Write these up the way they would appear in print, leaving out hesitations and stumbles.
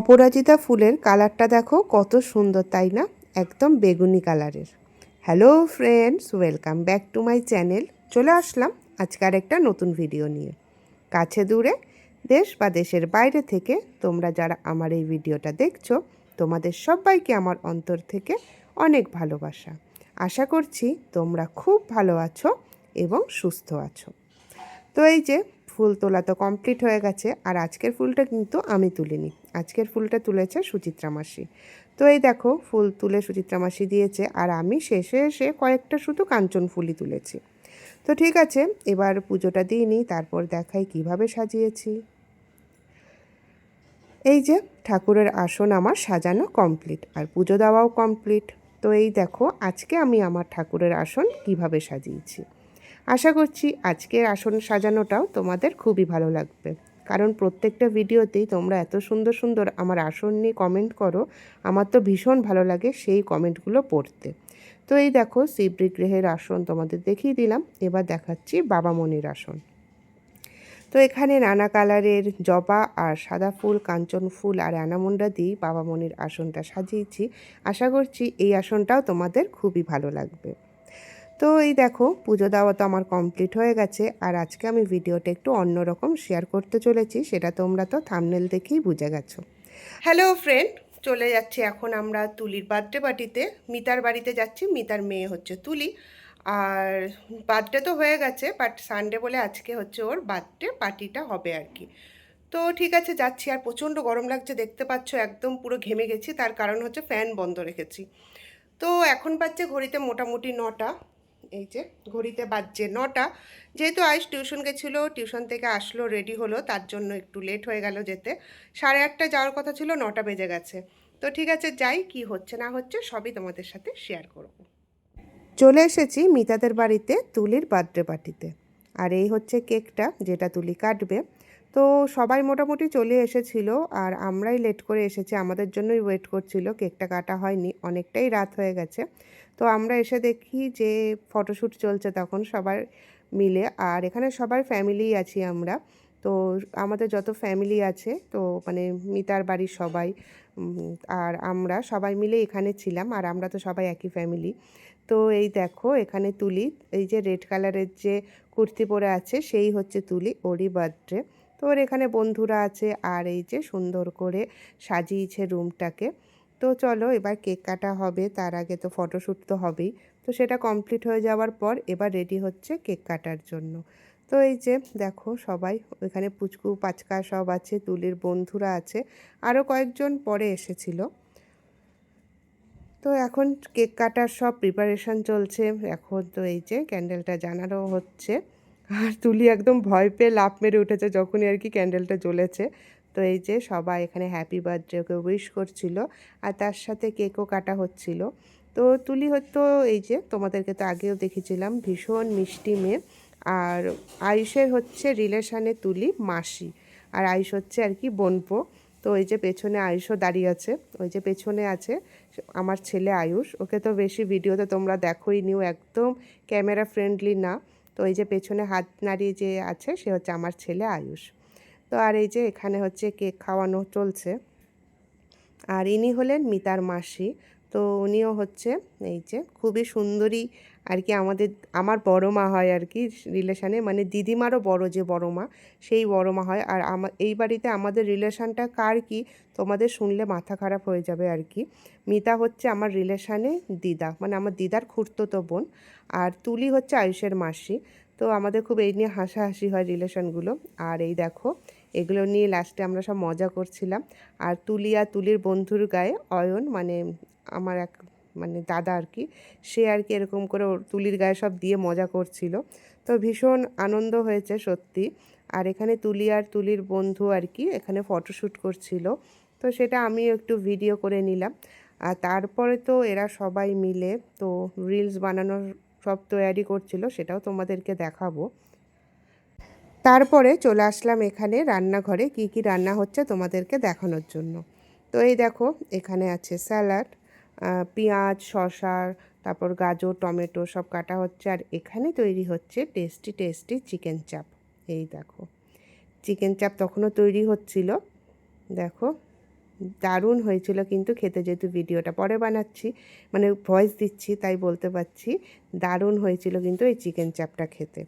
অপরাজিতা ফুলের কালারটা দেখো কত সুন্দর, তাই না? একদম বেগুনি কালারের। Hello friends, welcome back to my channel. চলে আসলাম আজকে আর একটা নতুন ভিডিও নিয়ে। কাছে দূরে, দেশ বা দেশের বাইরে থেকে তোমরা যারা আমার এই ভিডিওটা দেখছো, তোমাদের সবাইকে আমার অন্তর থেকে অনেক ভালোবাসা। আশা করছি তোমরা খুব ভালো আছো এবং সুস্থ আছো। তো এই যে ফুল তোলা তো কমপ্লিট হয়ে গেছে, আর আজকের ফুলটা কিন্তু আমি তুলিনি, আজকের ফুলটা তুলেছে সুচিত্রা মাসি। তো এই দেখো ফুল তুলে সুচিত্রা মাসি দিয়েছে, আর আমি শেষে এসে কয়েকটা শুধু কাঞ্চন ফুলই তুলেছি। তো ঠিক আছে, এবার পুজোটা দিয়ে নিই, তারপর দেখাই কিভাবে সাজিয়েছি। এই যে ঠাকুরের আসন আমার সাজানো কমপ্লিট, আর পুজো দেওয়াও কমপ্লিট। তো এই দেখো আজকে আমি আমার ঠাকুরের আসন কিভাবে সাজিয়েছি। আশা করছি আজকের আসন সাজানোটাও তোমাদের খুবই ভালো লাগবে, কারণ প্রত্যেকটা ভিডিওতেই তোমরা এত সুন্দর সুন্দর আমার আসন নিয়ে কমেন্ট করো। আমার তো ভীষণ ভালো লাগে সেই কমেন্টগুলো পড়তে। তো এই দেখো শিববিগ্রহের আসন তোমাদের দেখিয়ে দিলাম, এবার দেখাচ্ছি বাবামণির আসন। তো এখানে নানা কালারের জবা আর সাদা ফুল, কাঞ্চন ফুল আর অ্যানামন্ডা দিয়ে বাবামণির আসনটা সাজিয়েছি। আশা করছি এই আসনটাও তোমাদের খুবই ভালো লাগবে। তো এই দেখো পুজো দেওয়া তো আমার কমপ্লিট হয়ে গেছে, আর আজকে আমি ভিডিওটা একটু অন্যরকম শেয়ার করতে চলেছি, সেটা তোমরা তো থাম্বনেল দেখেই বুঝে গেছো। হ্যালো ফ্রেন্ড, চলে যাচ্ছি এখন আমরা তুলির বার্থডে পার্টিতে। মিতার বাড়িতে যাচ্ছি, মিতার মেয়ে হচ্ছে তুলি। আর বার্থডে তো হয়ে গেছে, বাট সানডে বলে আজকে হচ্ছে ওর বার্থডে পার্টিটা হবে আর কি। তো ঠিক আছে যাচ্ছি, আর প্রচণ্ড গরম লাগছে, দেখতে পাচ্ছ একদম পুরো ঘেমে গেছি, তার কারণ হচ্ছে ফ্যান বন্ধ রেখেছি। তো এখন বাজছে ঘড়িতে মোটামুটি 9টা। এই যে ঘড়িতে বাজছে 9টা। যেহেতু আয়ুষ টিউশন গেছিলো, টিউশন থেকে আসলো, রেডি হলো, তার জন্য একটু লেট হয়ে গেল যেতে। 8:30টায় যাওয়ার কথা ছিল, 9টা বেজে গেছে। তো ঠিক আছে যাই, কি হচ্ছে না হচ্ছে সবই তোমাদের সাথে শেয়ার করব। চলে এসেছি মিতাদের বাড়িতে তুলির বার্থডে পার্টিতে। আর এই হচ্ছে কেকটা যেটা তুলি কাটবে। তো সবাই মোটামুটি চলে এসেছিল, আর আমরাই লেট করে এসেছি, আমাদের জন্যই ওয়েট করছিল, কেকটা কাটা হয়নি, অনেকটাই রাত হয়ে গেছে। তো আমরা এসে দেখি যে ফটোশ্যুট চলছে তখন সবার মিলে, আর এখানে সবার ফ্যামিলি আছি আমরা। তো আমাদের যত ফ্যামিলি আছে, তো মানে মিতার বাড়ির সবাই আর আমরা সবাই মিলে এখানে ছিলাম, আর আমরা তো সবাই একই ফ্যামিলি। তো এই দেখো এখানে তুলি, এই যে রেড কালারের যে কুর্তি পরে আছে সেই হচ্ছে তুলি, ওরই বার্থডে। তো ওর এখানে বন্ধুরা আছে, আর এই যে সুন্দর করে সাজিয়েছে রুমটাকে। তো চলো এবার কেক কাটা হবে, তার আগে তো ফটোশ্যুট তো হবেই। তো সেটা কমপ্লিট হয়ে যাওয়ার পর এবার রেডি হচ্ছে কেক কাটার জন্য। তো এই যে দেখো সবাই ওইখানে পুচকু পাচকা সব আছে, তুলির বন্ধুরা আছে, আরও কয়েকজন পরে এসেছিলো। তো এখন কেক কাটার সব প্রিপারেশন চলছে। এখন তো এই যে ক্যান্ডেলটা জ্বালানো হচ্ছে, আর তুলি একদম ভয় পেয়ে লাফ মেরে উঠেছে যখনই আর কি ক্যান্ডেলটা জ্বলেছে। তো এই যে সবাই এখানে হ্যাপি বার্থডে ওকে উইশ করছিল, আর তার সাথে কেকও কাটা হচ্ছিল। তো তুলি হয়তো এই যে তোমাদেরকে তো আগেও দেখেছিলাম, ভীষণ মিষ্টি মেয়ে। আর আয়ুষের হচ্ছে রিলেশানে তুলি মাসি, আর আয়ুষ হচ্ছে আর কি বোনপো। তো ওই যে পেছনে আয়ুষও দাঁড়িয়ে আছে, ওই যে পেছনে আছে আমার ছেলে আয়ুষ। ওকে তো বেশি ভিডিওতে তোমরা দেখোই নিও, একদম ক্যামেরা ফ্রেন্ডলি না। তো এই যে পেছনে হাত নাড়িয়ে যে আছে সে হচ্ছে আমার ছেলে আয়ুষ। তো আর এই যে এখানে হচ্ছে কেক খাওয়ানো চলছে, আর ইনি হলেন মিতার মাসি। তো উনিও হচ্ছে এই যে খুবই সুন্দরী আর কি, আমার বড় মা হয় আর কি রিলেশানে, মানে দিদিমারও বড় যে বড় মা, সেই বড় মা হয়। আর এই বাড়িতে আমাদের রিলেশানটা কার কি তোমাদের শুনলে মাথা খারাপ হয়ে যাবে আর কি। মিতা হচ্ছে আমার রিলেশানে দিদা, মানে আমার দিদার খুড়তুতো বোন, আর তুলি হচ্ছে আয়ুষের মাসি। তো আমাদের খুব এই নিয়ে হাসাহাসি হয় রিলেশনগুলো। আর এই দেখো এগুলো নিয়ে লাস্টে আমরা সব মজা করছিলাম। আর তুলি আর তুলির বন্ধুর গায়ে অয়ন, মানে আমার এক মানে দাদা আর কি, সে আর কি এরকম করে ওর তুলির গায়ে সব দিয়ে মজা করছিল। তো ভীষণ আনন্দ হয়েছে সত্যি। আর এখানে তুলি আর তুলির বন্ধু আর কি এখানে ফটোশ্যুট করছিল, তো সেটা আমিও একটু ভিডিও করে নিলাম। আর তারপরে তো এরা সবাই মিলে তো রিলস বানানোর সব তৈয়ারি করছিল, সেটাও তোমাদেরকে দেখাবো। তারপরে চলে আসলাম এখানে রান্নাঘরে, কি কি রান্না হচ্ছে তোমাদেরকে দেখানোর জন্য। তো এই দেখো এখানে আছে স্যালাড, পেঁয়াজ শসা, তারপর গাজর টমেটো সব কাটা হচ্ছে, আর এখানে তৈরি হচ্ছে টেস্টি টেস্টি চিকেন চাপ। এই দেখো চিকেন চাপ তখনও তৈরি হচ্ছিল, দেখো দারুণ হয়েছিল কিন্তু খেতে, যেহেতু ভিডিওটা পরে বানাচ্ছি মানে ভয়েস দিচ্ছি তাই বলতে পারছি দারুণ হয়েছিল কিন্তু এই চিকেন চাপটা খেতে।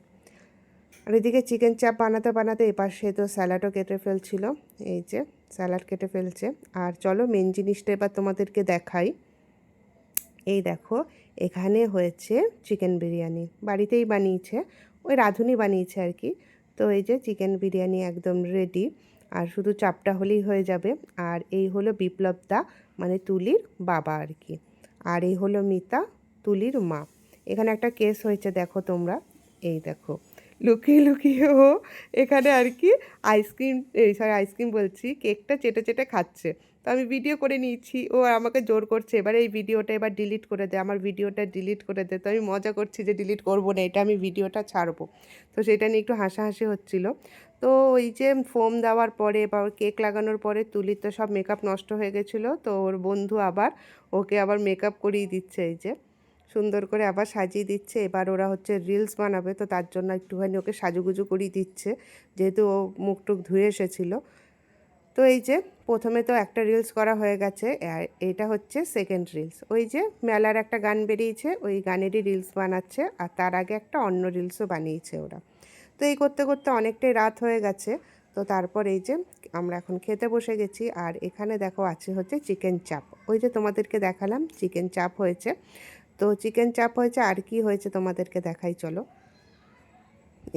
আর এদিকে চিকেন চাপ বানাতে বানাতে এপাশে তো স্যালাডও কেটে ফেলছিল, এই যে স্যালাড কেটে ফেলছে। আর চলো মেন জিনিসটা এবার তোমাদেরকে দেখাই। এই দেখো এখানে হয়েছে চিকেন বিরিয়ানি, বাড়িতেই বানিয়েছে, ওই রাঁধুনি বানিয়েছে আর কি। তো এই যে চিকেন বিরিয়ানি একদম রেডি, আর শুধু চাপটা হলেই হয়ে যাবে। আর এই হলো বিপ্লব দা মানে তুলির বাবা আর কি, আর এই হলো মিতা তুলির মা। এখানে একটা কেস হয়েছে দেখো তোমরা, এই দেখো লুকিয়ে লুকিয়ে ও এখানে আর কি আইসক্রিম, সরি আইসক্রিম বলছি, কেকটা চেটে চেটে খাচ্ছে। তো আমি ভিডিও করে নিয়েছি, ও আমাকে জোর করছে এবার এই ভিডিওটা এবার ডিলিট করে দে, আমার ভিডিওটা ডিলিট করে দে। তো আমি মজা করছি যে ডিলিট করবো না, এটা আমি ভিডিওটা ছাড়বো। তো সেটা নিয়ে একটু হাসাহাসি হচ্ছিল। তো ওই যে ফোম দেওয়ার পরে বা কেক লাগানোর পরে তুলির তো সব মেকআপ নষ্ট হয়ে গেছিলো, তো ওর বন্ধু আবার ওকে আবার মেকআপ করিয়ে দিচ্ছে, এই যে সুন্দর করে আবার সাজিয়ে দিচ্ছে। এবার ওরা হচ্ছে রিলস বানাবে, তো তার জন্য একটুখানি ওকে সাজুগুজু করিয়ে দিচ্ছে, যেহেতু ও মুখ টুক ধুয়ে এসেছিলো। তো এই যে প্রথমে তো একটা রিলস করা হয়ে গেছে, আর এটা হচ্ছে সেকেন্ড রিলস। ওই যে মেলার একটা গান বেরিয়েছে, ওই গানেরই রিলস বানাচ্ছে, আর তার আগে একটা অন্য রিলসও বানিয়েছে ওরা। তো এই করতে করতে অনেকটাই রাত হয়ে গেছে। তো তারপর এই যে আমরা এখন খেতে বসে গেছি, আর এখানে দেখো আছে হচ্ছে চিকেন চাপ, ওই যে তোমাদেরকে দেখালাম চিকেন চাপ হয়েছে। তো চিকেন চাপ হয়েছে, আর কি হয়েছে তোমাদেরকে দেখাই চলো।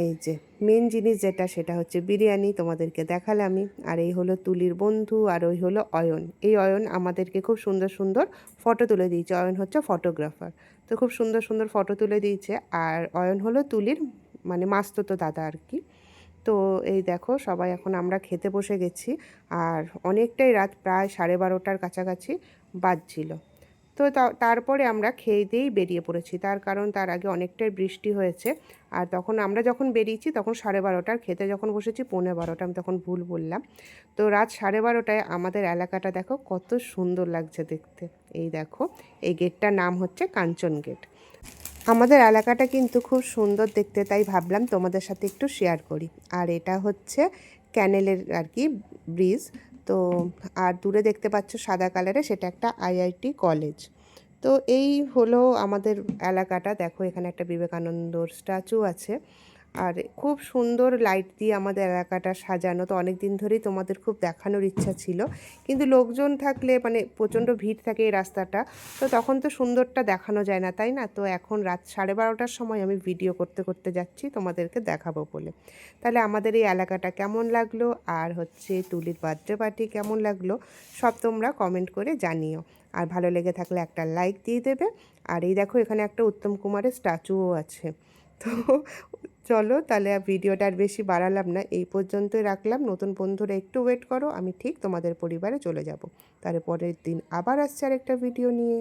এই যে মেন জিনিস যেটা সেটা হচ্ছে বিরিয়ানি, তোমাদেরকে দেখালামই। আর এই হলো তুলির বন্ধু, আর ওই হলো অয়ন। এই অয়ন আমাদেরকে খুব সুন্দর সুন্দর ফটো তুলে দিয়েছে, অয়ন হচ্ছে ফটোগ্রাফার। তো খুব সুন্দর সুন্দর ফটো তুলে দিয়েছে। আর অয়ন হলো তুলির মানে মাস্তুতো দাদা আর কি। তো এই দেখো সবাই এখন আমরা খেতে বসে গেছি, আর অনেকটাই রাত, প্রায় 12:30টার কাছাকাছি বাজছিল। তো তারপরে আমরা খেয়ে দিয়েই বেরিয়ে পড়েছি, তার কারণ তার আগে অনেকটাই বৃষ্টি হয়েছে। আর তখন আমরা যখন বেরিয়েছি তখন 12:30টার, খেতে যখন বসেছি 12:15, আমি তখন ভুল বললাম। তো রাত 12:30টায় আমাদের এলাকাটা দেখো কত সুন্দর লাগছে দেখতে। এই দেখো এই গেটটার নাম হচ্ছে কাঞ্চন গেট। আমাদের এলাকাটা কিন্তু খুব সুন্দর দেখতে, তাই ভাবলাম তোমাদের সাথে একটু শেয়ার করি। আর এটা হচ্ছে ক্যানেলের আর কি ব্রিজ। তো আর দূরে দেখতে পাচ্ছ সাদা কালারে, সেটা একটা আইআইটি কলেজ। তো এই হলো আমাদের এলাকাটা, দেখো এখানে একটা বিবেকানন্দর স্ট্যাচু আছে। আর খুব সুন্দর লাইট দিয়ে আমাদের এলাকাটা সাজানো। তো অনেক দিন ধরেই তোমাদের খুব দেখানোর ইচ্ছা ছিল, কিন্তু লোকজন থাকলে মানে প্রচণ্ড ভিড় থাকে এই রাস্তাটা, তো তখন তো সুন্দরটা দেখানো যায় না, তাই না? তো এখন রাত 12:30টার সময় আমি ভিডিও করতে করতে যাচ্ছি তোমাদেরকে দেখাবো বলে। তাহলে আমাদের এই এলাকাটা কেমন লাগলো, আর হচ্ছে তুলির বার্থডে পার্টি কেমন লাগলো, সব তোমরা কমেন্ট করে জানিও। আর ভালো লেগে থাকলে একটা লাইক দিয়ে দেবে। আর এই দেখো এখানে একটা উত্তম কুমারের স্ট্যাচুও আছে। তো চলো তাহলে ভিডিওটা আর বেশি বাড়ালাম না, এই পর্যন্তই রাখলাম। নতুন বন্ধুরা একটু ওয়েট করো, আমি ঠিক তোমাদের পরিবারে চলে যাব। তারপরের দিন আবার আসছে আরেকটা ভিডিও নিয়ে।